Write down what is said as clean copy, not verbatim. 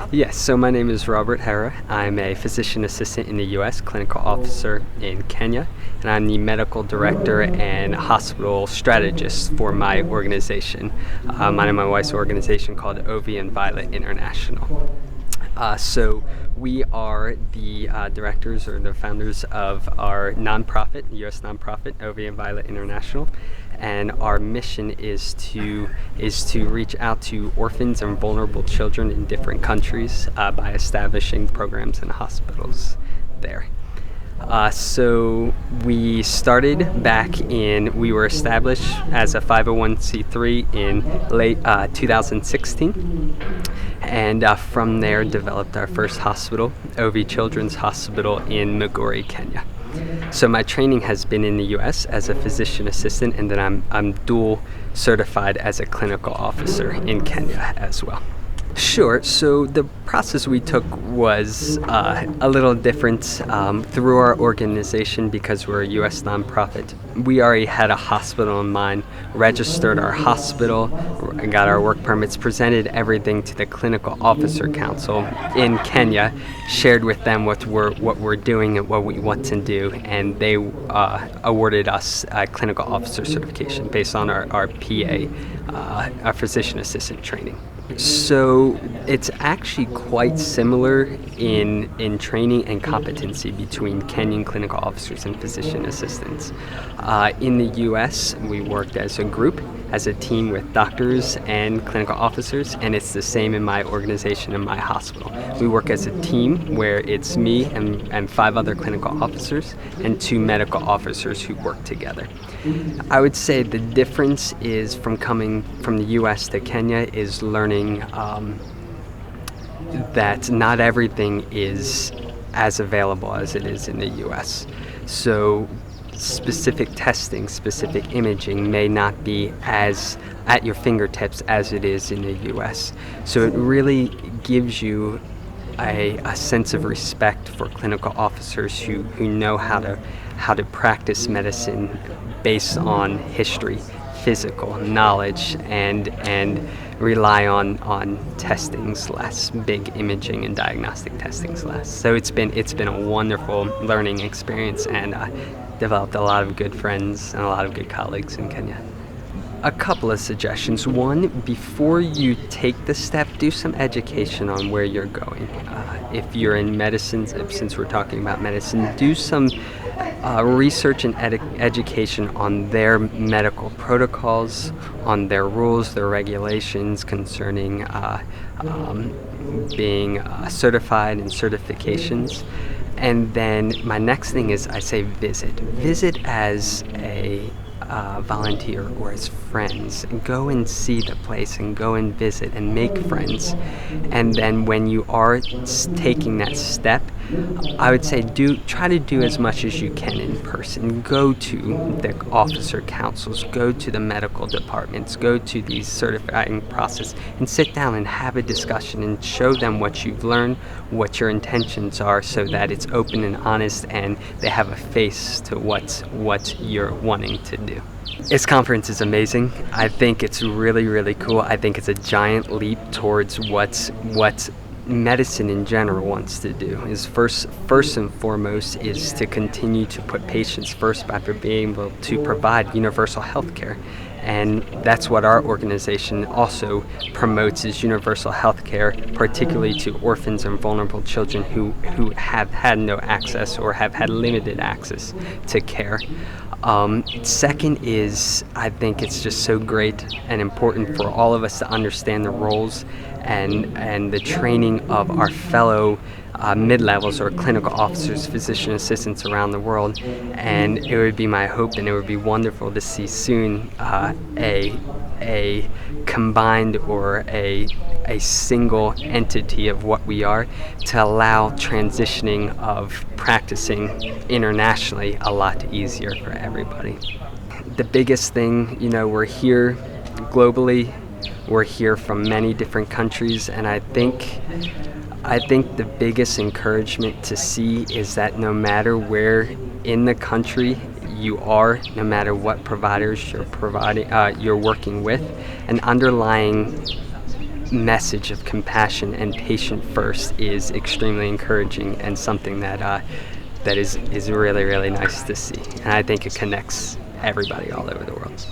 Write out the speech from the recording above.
Yes, so my name is Robert Hehre. I'm a physician assistant in the U.S., clinical officer in Kenya, and I'm the medical director and hospital strategist for my organization. Mine and my wife's organization called Ovi and Violet International. So we are the directors or the founders of our nonprofit, U.S. nonprofit, Ovi and Violet International, and our mission is to reach out to orphans and vulnerable children in different countries by establishing programs in hospitals there. So we started we were established as a 501c3 in late 2016. And from there developed our first hospital, Ovi Children's Hospital in Migori, Kenya. So my training has been in the U.S. as a physician assistant, and then I'm dual certified as a clinical officer in Kenya as well. Sure. So the process we took was a little different through our organization because we're a U.S. nonprofit. We already had a hospital in mind, registered our hospital, got our work permits, presented everything to the Clinical Officer Council in Kenya, shared with them what we're doing and what we want to do, and they awarded us a clinical officer certification based on our PA, our physician assistant training. So it's actually quite similar in training and competency between Kenyan clinical officers and physician assistants. In the U.S., we worked as a group, as a team with doctors and clinical officers, and it's the same in my organization and my hospital. We work as a team where it's me and 5 other clinical officers and 2 medical officers who work together. I would say the difference is from coming from the U.S. to Kenya is learning that not everything is as available as it is in the U.S. So specific testing, specific imaging may not be as at your fingertips as it is in the U.S. So it really gives you a sense of respect for clinical officers who know how to practice medicine based on history, physical knowledge, and rely on testings less, big imaging and diagnostic testings less. So it's been a wonderful learning experience, and developed a lot of good friends and a lot of good colleagues in Kenya. A couple of suggestions. One, before you take the step, do some education on where you're going. If you're in medicine, since we're talking about medicine, do some research and education on their medical protocols, on their rules, their regulations concerning being certified and certifications. And then my next thing is I say visit. Visit as a volunteer or as friends. Go and see the place and go and visit and make friends. And then when you are taking that step, I would say try to do as much as you can in person. Go to the officer councils, go to the medical departments, go to the certifying process and sit down and have a discussion and show them what you've learned, what your intentions are, so that it's open and honest and they have a face to what you're wanting to do. This conference is amazing. I think it's really, really cool. I think it's a giant leap towards what medicine in general wants to do. Is first and foremost is to continue to put patients first by being able to provide universal health care. And that's what our organization also promotes, is universal health care, particularly to orphans and vulnerable children who have had no access or have had limited access to care. Second is, I think it's just so great and important for all of us to understand the roles and the training of our fellow mid-levels or clinical officers, physician assistants around the world. And it would be my hope, and it would be wonderful to see soon a combined or a single entity of what we are, to allow transitioning of practicing internationally a lot easier for everybody. The biggest thing, we're here globally, we're here from many different countries, and I think the biggest encouragement to see is that no matter where in the country you are, no matter what providers you're working with, an underlying message of compassion and patient first is extremely encouraging and something that is really, really nice to see. And I think it connects everybody all over the world.